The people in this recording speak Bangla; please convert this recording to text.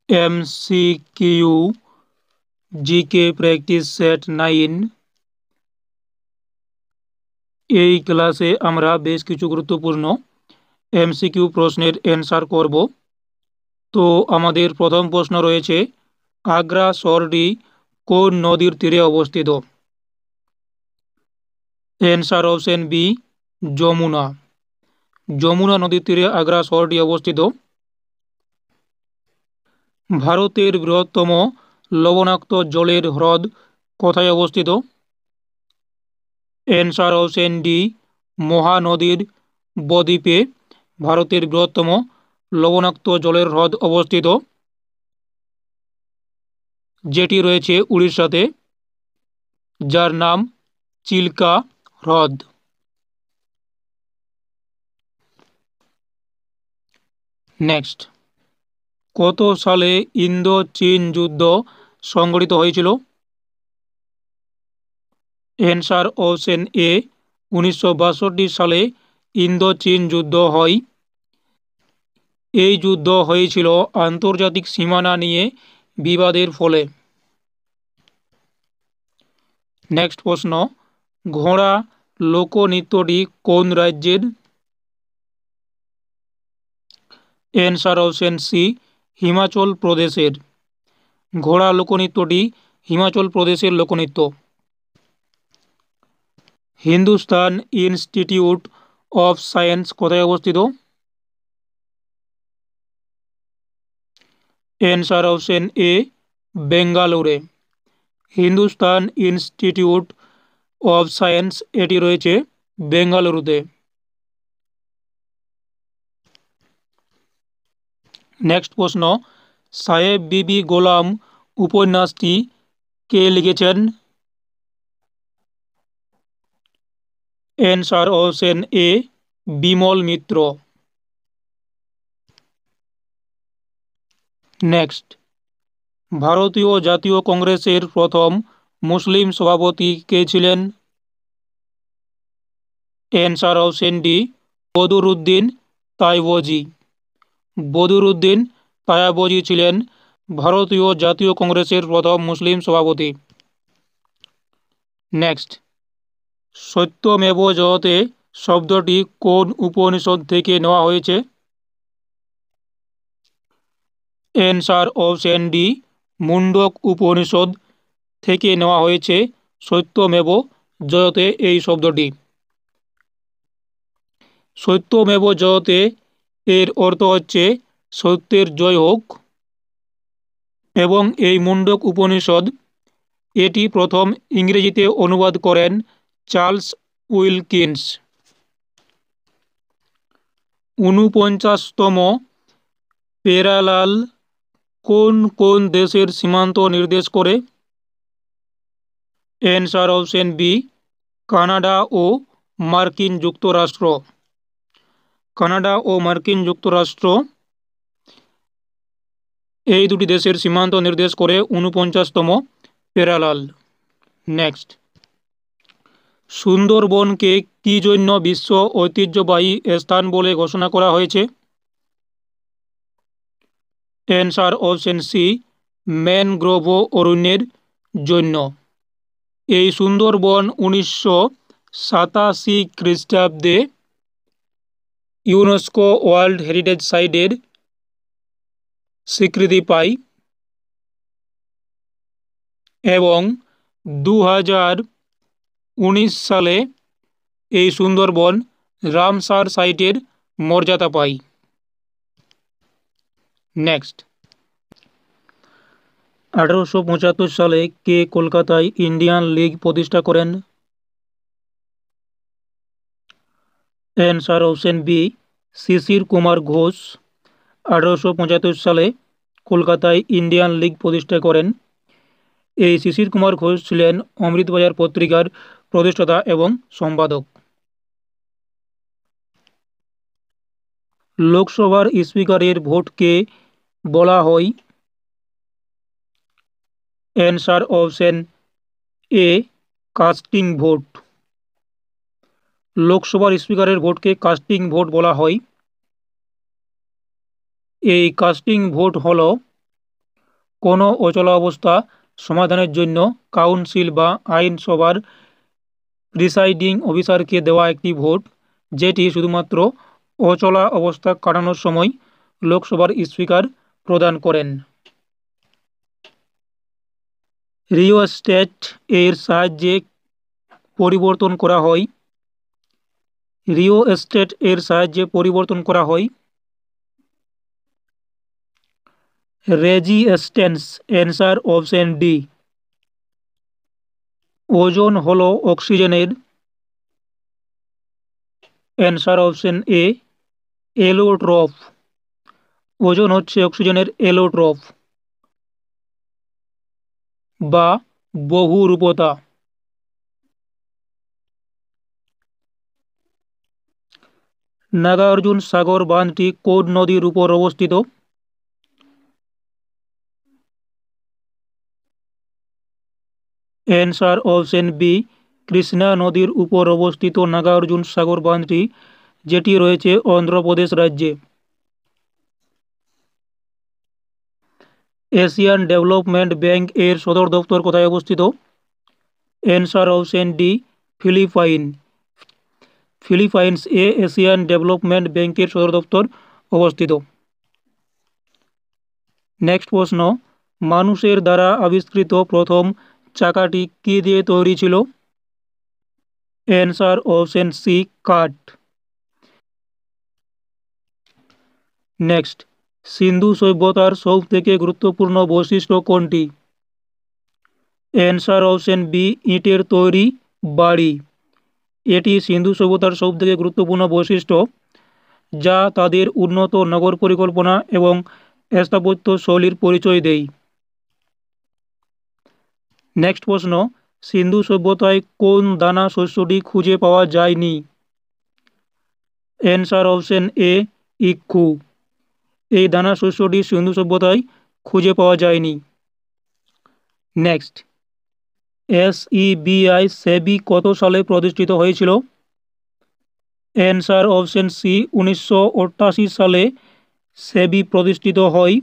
MCQ GK practice set 9। এই ক্লাসে আমরা বেশ কিছু গুরুত্বপূর্ণ MCQ প্রশ্নের অ্যান্সার করব। তো আমাদের প্রথম প্রশ্ন রয়েছে, আগ্রা শহরটি কোন নদীর তীরে অবস্থিত? Answer option B, Yamuna. Yamuna নদীর তীরে আগ্রা শহরটি অবস্থিত। ভারতের বৃহত্তম লবণাক্ত জলের হ্রদ কোথায় অবস্থিত? অ্যান্সার অপশন ডি, মহানদীর বদ্বীপে ভারতের বৃহত্তম লবণাক্ত জলের হ্রদ অবস্থিত, যেটি রয়েছে উড়িষ্যাতে, যার নাম চিল্কা হ্রদ। নেক্সট, কত সালে ইন্দো চীন যুদ্ধ সংঘটিত হয়েছিল? অ্যান্সার অপশন এ, 1962 সালে ইন্দো চীন যুদ্ধ হয়। এই যুদ্ধ হয়েছিল আন্তর্জাতিক সীমানা নিয়ে বিবাদের ফলে। নেক্সট প্রশ্ন, ঘোড়া লোকনৃত্যটি কোন রাজ্যের? অ্যান্সার অপশন সি, হিমাচল প্রদেশের। ঘোড়া লোকনৃত্যটি হিমাচল প্রদেশের লোকনৃত্য। হিন্দুস্তান ইনস্টিটিউট অফ সায়েন্স কোথায় অবস্থিত? অ্যান্সার অপশন এ, বেঙ্গালুরে। হিন্দুস্তান ইনস্টিটিউট অফ সায়েন্স এটি রয়েছে বেঙ্গালুরুতে। নেক্সট প্রশ্ন, সাহেব বিবি গোলাম উপন্যাসটি কে লিখেছেন? Answer option A, Bimal Mitra. Next, ভারতীয় জাতীয় কংগ্রেসের প্রথম মুসলিম সভাপতি কে ছিলেন? Answer option D, Badruddin Tyabji. Badruddin Tyabji ছিলেন ভারতীয় জাতীয় কংগ্রেসের প্রথম মুসলিম সভাপতি। নেক্সট, সত্যমেব জয়তে শব্দটি কোন উপনিষদ থেকে নেওয়া হয়েছে? Answer option D, Mundaka Upanishad থেকে নেওয়া হয়েছে সত্যমেব জয়তে এই শব্দটি। সত্যমেব জয়তে এর অর্থ হচ্ছে সত্যের জয় হোক, এবং এই মুন্ডক উপনিষদ এটি প্রথম ইংরেজিতে অনুবাদ করেন চার্লস উইলকিন্স। 49তম প্যারালাল কোন কোন দেশের সীমান্ত নির্দেশ করে? অ্যান্সার অপশন বি, কানাডা ও মার্কিন যুক্তরাষ্ট্র। কানাডা ও মার্কিন যুক্তরাষ্ট্র এই দুটি দেশের সীমান্ত নির্দেশ করে 49তম প্যারালাল। নেক্সট, সুন্দরবনকে কি জন্য বিশ্ব ঐতিহ্যবাহী স্থান বলে ঘোষণা করা হয়েছে? অ্যান্সার অপশন সি, ম্যানগ্রোভ অরণ্যের জন্য। এই সুন্দরবন 1987 খ্রিস্টাব্দে ইউনেস্কো ওয়ার্ল্ড হেরিটেজ সাইটের স্বীকৃতি পায় এবং 2019 সালে এই সুন্দরবন রামসার সাইটের মর্যাদা পায়। নেক্সট, 1875 সালে কে কলকাতায় ইন্ডিয়ান লীগ প্রতিষ্ঠা করেন? অ্যান্সার অপশন বি, শিশির কুমার ঘোষ 1875 সালে কলকাতায় ইন্ডিয়ান লীগ প্রতিষ্ঠা করেন। এই শিশির কুমার ঘোষ ছিলেন অমৃতবাজার পত্রিকার প্রতিষ্ঠাতা এবং সম্পাদক। লোকসভার স্পিকারের ভোটকে বলা হয়? অ্যান্সার অপশন এ, কাস্টিং ভোট। লোকসভার স্পিকারের ভোটকে কাস্টিং ভোট বলা হয়। এই কাস্টিং ভোট হল কোনো অচলাবস্থা সমাধানের জন্য কাউন্সিল বা আইনসভার প্রিসাইডিং অফিসারকে দেওয়া একটি ভোট, যেটি শুধুমাত্র অচলা অবস্থা কাটানোর সময় লোকসভার স্পিকার প্রদান করেন। রিওস্ট্যাট এর সাহায্যে পরিবর্তন করা হয়। রিওস্ট্যাট এর সাহায্যে পরিবর্তন করা হয় resistance. Answer option D. Ozone হলো অক্সিজেনের। Answer option A allotrope. Ozone হচ্ছে অক্সিজেনের এলোট্রপ বা বহুরূপতা। নাগার্জুন সাগর বাঁধটি কোন নদীর উপর অবস্থিত? অ্যান্সার অপশন বি কৃষ্ণা নদীর উপর অবস্থিত নাগার্জুন সাগর বাঁধটি, যেটি রয়েছে অন্ধ্রপ্রদেশ রাজ্যে। এশিয়ান ডেভেলপমেন্ট ব্যাংক এর সদর দপ্তর কোথায় অবস্থিত? Answer option D Philippine. ফিলিপাইন্সে এশিয়ান ডেভেলপমেন্ট ব্যাংকের সদর দপ্তর অবস্থিত। নেক্সট প্রশ্ন, মানুষের দ্বারা আবিষ্কৃত প্রথম চাকাটি কী দিয়ে তৈরি ছিল? অ্যান্সার অপশন সি কাঠ। নেক্সট, সিন্ধু সভ্যতার সবথেকে গুরুত্বপূর্ণ বৈশিষ্ট্য কোনটি? অ্যান্সার অপশন বি ইটের তৈরি বাড়ি। এটি সিন্ধু সভ্যতার সবথেকে গুরুত্বপূর্ণ বৈশিষ্ট্য, যা তাদের উন্নত নগর পরিকল্পনা এবং স্থাপত্য শৈলীর পরিচয় দেয়। নেক্সট প্রশ্ন, সিন্ধু সভ্যতায় কোন দানা শস্যটি খুঁজে পাওয়া যায়নি? অ্যান্সার অপশন এ ইক্ষু। এই দানা শস্যটি সিন্ধু সভ্যতায় খুঁজে পাওয়া যায়নি। নেক্সট, এসইবিআই সেবি কত সালে প্রতিষ্ঠিত হয়েছিল? অ্যান্সার অপশন সি 1988 সালে সেবি প্রতিষ্ঠিত হয়।